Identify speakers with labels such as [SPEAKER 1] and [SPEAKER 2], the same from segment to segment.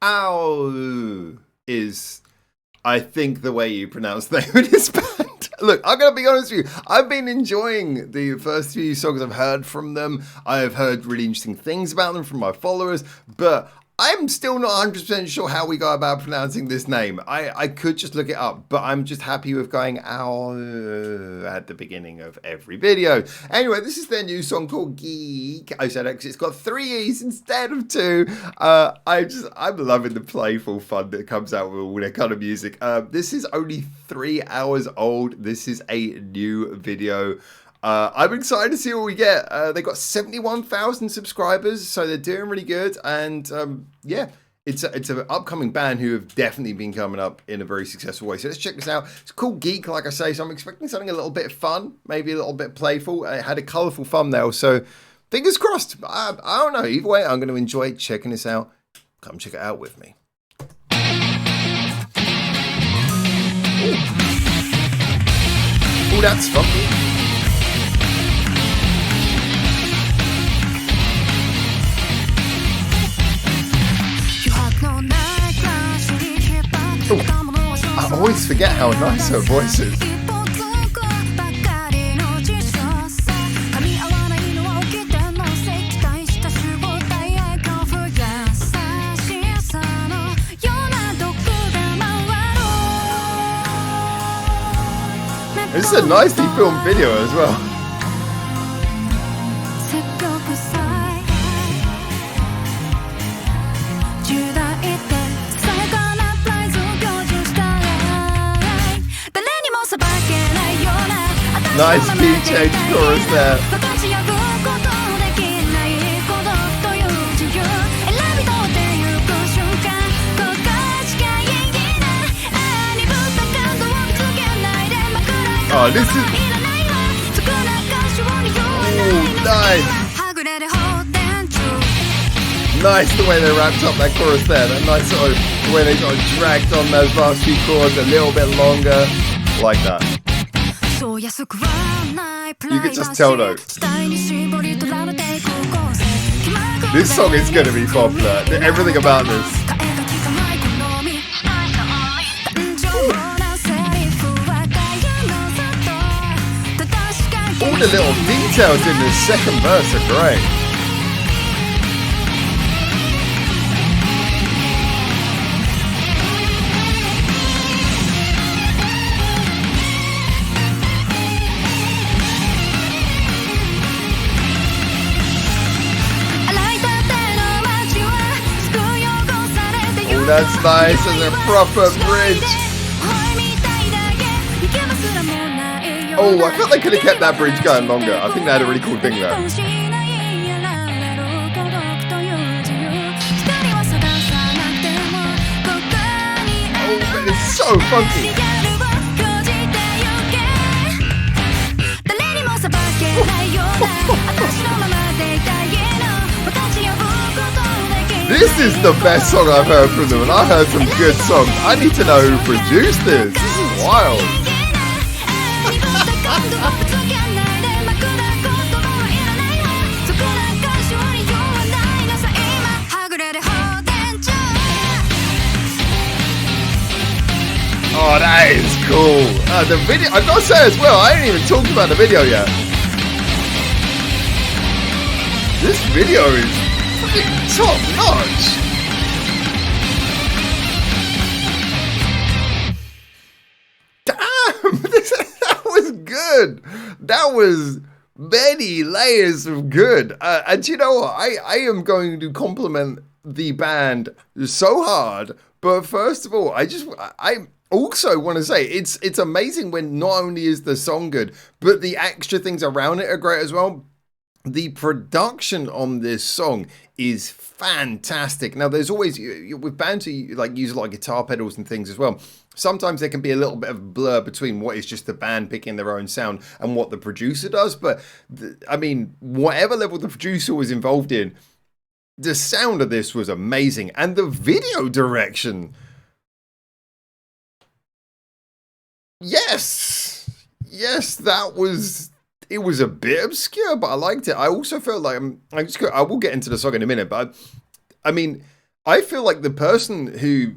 [SPEAKER 1] Ow is, I think, the way you pronounce the name of this band. Look, I'm going to be honest with you. I've been enjoying the first few songs I've heard from them. I've heard really interesting things about them from my followers, but I'm still not 100% sure how we go about pronouncing this name. I could just look it up, but I'm just happy with going ow at the beginning of every video. Anyway, this is their new song called Geek. I said it because it's got 3 E's instead of 2. I'm loving the playful fun that comes out with all their kind of music. This is only 3 hours old. This is a new video. I'm excited to see what we get. They got 71,000 subscribers, so they're doing really good. And yeah, it's an upcoming band who have definitely been coming up in a very successful way. So let's check this out. It's called Geek, like I say. So I'm expecting something a little bit fun, maybe a little bit playful. It had a colourful thumbnail, so fingers crossed. I don't know. Either way, I'm going to enjoy checking this out. Come check it out with me. Oh, that's funky. I always forget how nice her voice is. This is a nicely filmed video as well. Nice key change chorus there. Oh, this is... Oh, nice. Nice the way they wrapped up that chorus there. That nice sort of the way they sort of dragged on those last few chords a little bit longer. Like that. You could just tell though. This song is going to be popular. Everything about this. All the little details in this second verse are great. Oh, that's nice as a proper bridge. Oh, I thought they could have kept that bridge going longer. I think they had a really cool thing there. Oh, but it's so funky. This is the best song I've heard from them, and I heard some good songs. I need to know who produced this. This is wild. Oh, that is cool. The video, I've got to say as well, I ain't even talked about the video yet. This video is fucking top notch. Damn, that was good. That was many layers of good. And you know what? I am going to compliment the band so hard. But first of all, I also want to say it's amazing when not only is the song good, but the extra things around it are great as well. The production on this song is fantastic. Now, there's always, with bands who like use a lot of guitar pedals and things as well, sometimes there can be a little bit of a blur between what is just the band picking their own sound and what the producer does. But I mean, whatever level the producer was involved in, the sound of this was amazing. And the video direction, yes, that was... It was a bit obscure, but I liked it. I also felt like I will get into the song in a minute, but I mean, I feel like the person who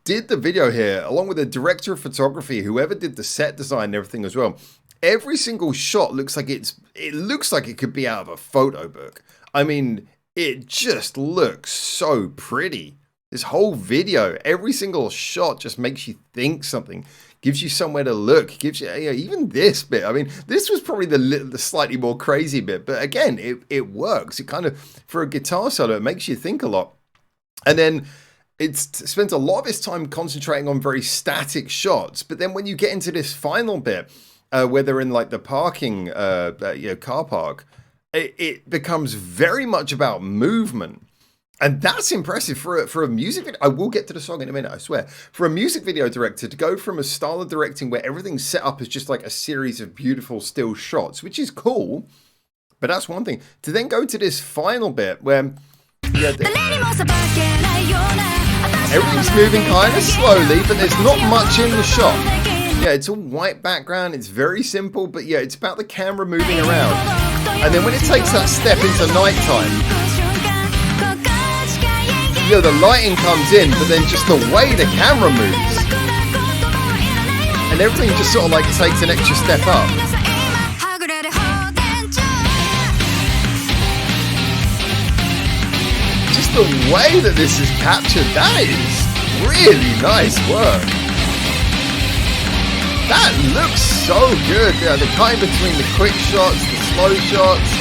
[SPEAKER 1] did the video here, along with the director of photography, whoever did the set design and everything as well, every single shot looks like it looks like it could be out of a photo book. I mean, it just looks so pretty. This whole video, every single shot just makes you think something, gives you somewhere to look, gives you, even this bit. I mean, this was probably the slightly more crazy bit, but again, it works. It kind of, for a guitar solo, it makes you think a lot. And then it spends a lot of its time concentrating on very static shots. But then when you get into this final bit, where they're in like the parking, car park, it becomes very much about movement. And that's impressive for a music video. I will get to the song in a minute, I swear. For a music video director to go from a style of directing where everything's set up as just like a series of beautiful still shots, which is cool, but that's one thing. To then go to this final bit where everything's moving kind of slowly, but there's not much in the shot. Yeah, it's a white background. It's very simple, but yeah, it's about the camera moving around. And then when it takes that step into nighttime, the lighting comes in, but then just the way the camera moves and everything just sort of like takes an extra step up. Just the way that this is captured, that is really nice work. That looks so good. Yeah, the kind between the quick shots, the slow shots,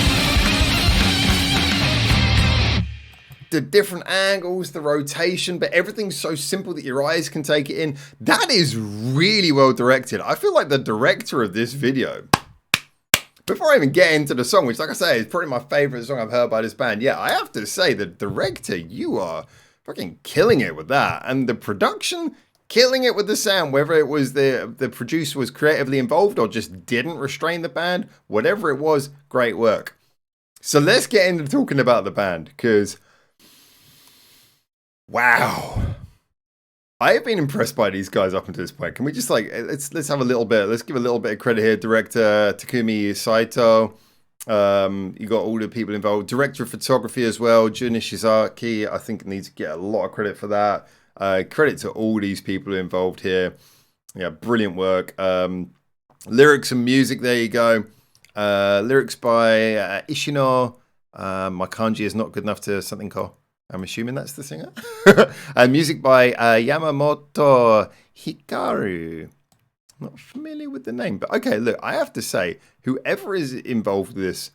[SPEAKER 1] the different angles, the rotation, but everything's so simple that your eyes can take it in. That is really well directed. I feel like the director of this video, before I even get into the song, which like I say, is probably my favorite song I've heard by this band. Yeah, I have to say, the director, you are fucking killing it with that. And the production, killing it with the sound, whether it was the producer was creatively involved or just didn't restrain the band, whatever it was, great work. So let's get into talking about the band, because wow, I have been impressed by these guys up until this point. Can we just let's have a little bit, let's give a little bit of credit here. Director Takumi Saito, you got all the people involved. Director of photography as well, Jun Ishizaki, I think needs to get a lot of credit for that. Credit to all these people involved here. Yeah, brilliant work. Lyrics and music, there you go. Lyrics by Ishino. My kanji is not good enough to something called, I'm assuming that's the singer. Music by Yamamoto Hikaru. Not familiar with the name, but okay, look, I have to say, whoever is involved with this,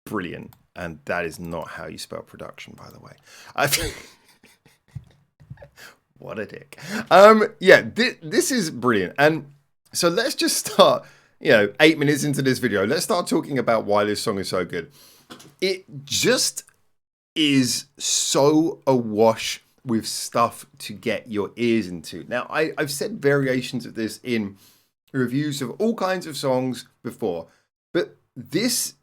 [SPEAKER 1] brilliant. And that is not how you spell production, by the way. What a dick. Yeah, this is brilliant. And so let's just start, 8 minutes into this video. Let's start talking about why this song is so good. It just is so awash with stuff to get your ears into. Now, I've said variations of this in reviews of all kinds of songs before, but this,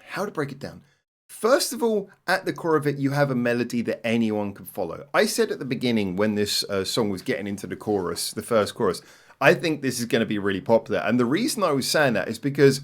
[SPEAKER 1] how to break it down? First of all, at the core of it, you have a melody that anyone can follow. I said at the beginning when this song was getting into the chorus, the first chorus, I think this is going to be really popular. And the reason I was saying that is because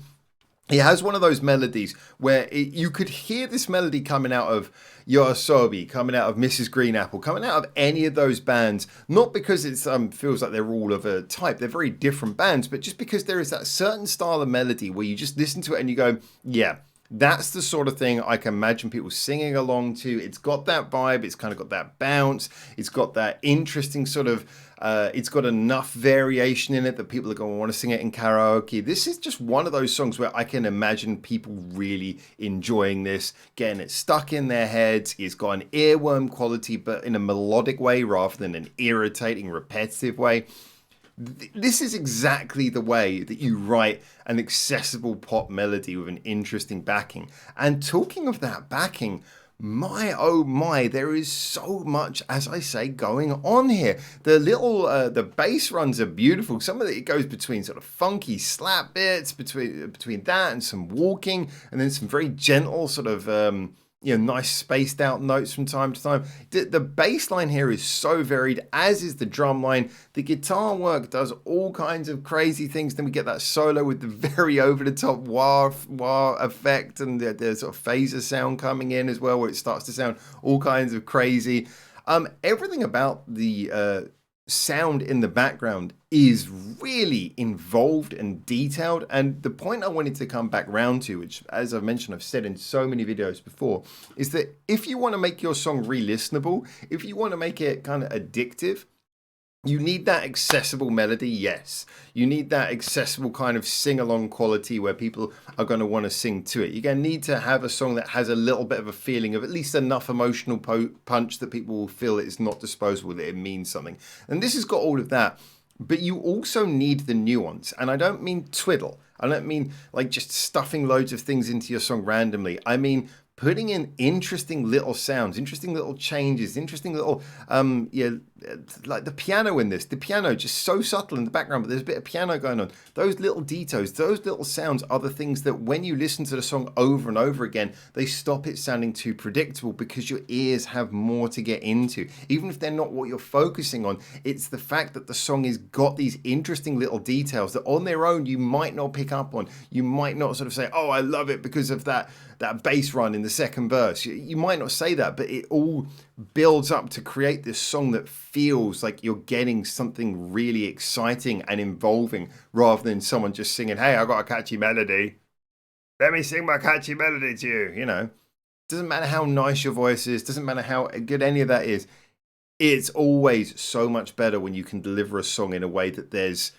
[SPEAKER 1] it has one of those melodies where you could hear this melody coming out of YOASOBI, coming out of Mrs. Green Apple, coming out of any of those bands, not because it feels like they're all of a type, they're very different bands, but just because there is that certain style of melody where you just listen to it and you go, yeah, that's the sort of thing I can imagine people singing along to. It's got that vibe, it's kind of got that bounce, it's got that interesting sort of, it's got enough variation in it that people are going to want to sing it in karaoke. This is just one of those songs where I can imagine people really enjoying this, getting it stuck in their heads. It's got an earworm quality, but in a melodic way rather than an irritating, repetitive way. This is exactly the way that you write an accessible pop melody with an interesting backing. And talking of that backing, my oh my, there is so much, as I say, going on here. The the bass runs are beautiful. Some of it goes between sort of funky slap bits, between that and some walking, and then some very gentle sort of nice spaced out notes from time to time. The bass line here is so varied, as is the drum line. The guitar work does all kinds of crazy things. Then we get that solo with the very over the top wah effect, and the sort of phaser sound coming in as well, where it starts to sound all kinds of crazy. Everything about the sound in the background is really involved and detailed. And the point I wanted to come back round to, which, as I've mentioned, I've said in so many videos before, is that if you want to make your song re-listenable, if you want to make it kind of addictive, you need that accessible melody, yes. You need that accessible kind of sing-along quality where people are going to want to sing to it. You're going to need to have a song that has a little bit of a feeling of at least enough emotional punch that people will feel it's not disposable, that it means something. And this has got all of that. But you also need the nuance. And I don't mean twiddle. I don't mean like just stuffing loads of things into your song randomly. I mean putting in interesting little sounds, interesting little changes, interesting little, like the piano in this. The piano just so subtle in the background, but there's a bit of piano going on. Those little details, those little sounds are the things that when you listen to the song over and over again, they stop it sounding too predictable because your ears have more to get into. Even if they're not what you're focusing on, it's the fact that the song has got these interesting little details that on their own you might not pick up on. You might not sort of say, oh, I love it because of that bass run in the second verse. You might not say that, but it all builds up to create this song that feels like you're getting something really exciting and involving rather than someone just singing, hey, I got a catchy melody. Let me sing my catchy melody to you. You know, doesn't matter how nice your voice is, doesn't matter how good any of that is. It's always so much better when you can deliver a song in a way that there's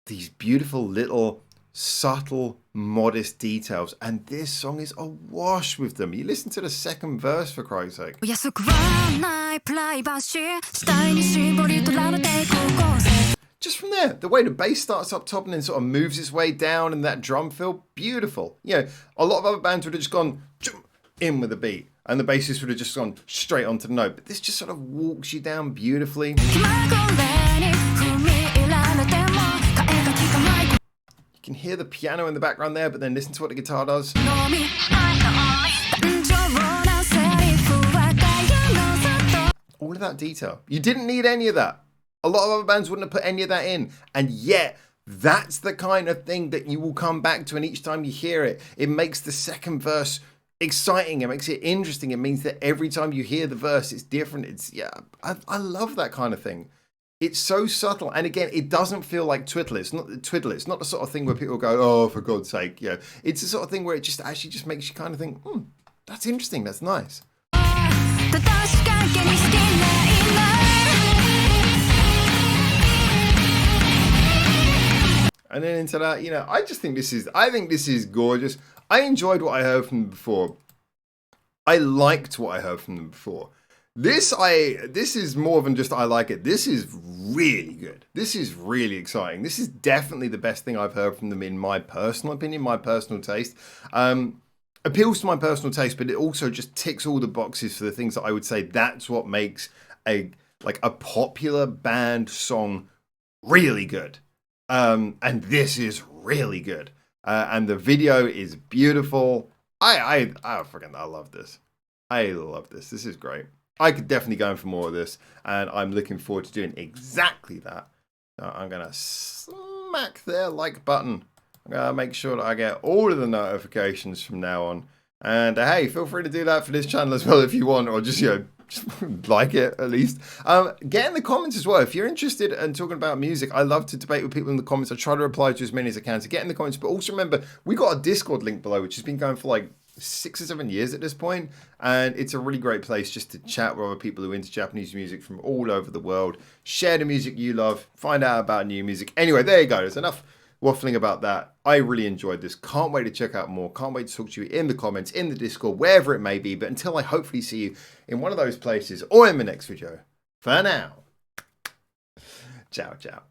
[SPEAKER 1] these beautiful little subtle, modest details, and this song is awash with them. You listen to the second verse, for Christ's sake. Just from there, the way the bass starts up top and then sort of moves its way down, and that drum fill, beautiful. You know, a lot of other bands would have just gone in with the beat, and the bassist would have just gone straight onto the note, but this just sort of walks you down beautifully. You can hear the piano in the background there, but then listen to what the guitar does. All of that detail. You didn't need any of that. A lot of other bands wouldn't have put any of that in. And yet, that's the kind of thing that you will come back to, and each time you hear it, it makes the second verse exciting. It makes it interesting. It means that every time you hear the verse, it's different. I love that kind of thing. It's so subtle, and again, it doesn't feel like twiddle. It's not the sort of thing where people go, "Oh, for God's sake!" Yeah, it's the sort of thing where it just actually just makes you kind of think, "That's interesting. That's nice." And then into that, I think this is gorgeous. I enjoyed what I heard from them before. I liked what I heard from them before. This is more than just I like it. This is really good. This is really exciting. This is definitely the best thing I've heard from them in my personal opinion, my personal taste. Appeals to my personal taste, but it also just ticks all the boxes for the things that I would say that's what makes a popular band song really good. And this is really good. And the video is beautiful. I love this. I love this. This is great. I could definitely go in for more of this, and I'm looking forward to doing exactly that. So I'm going to smack their like button. I'm going to make sure that I get all of the notifications from now on. And hey, feel free to do that for this channel as well if you want, or just, just like it at least. Get in the comments as well. If you're interested in talking about music, I love to debate with people in the comments. I try to reply to as many as I can. So get in the comments. But also remember, we got a Discord link below, which has been going for like 6 or 7 years at this point, and it's a really great place just to chat with other people who are into Japanese music from all over the world. Share the music you love, find out about new music. Anyway, there you go. There's enough waffling about that. I really enjoyed this. Can't wait to check out more. Can't wait to talk to you in the comments, in the Discord, wherever it may be. But until I hopefully see you in one of those places or in my next video, for now, ciao, ciao.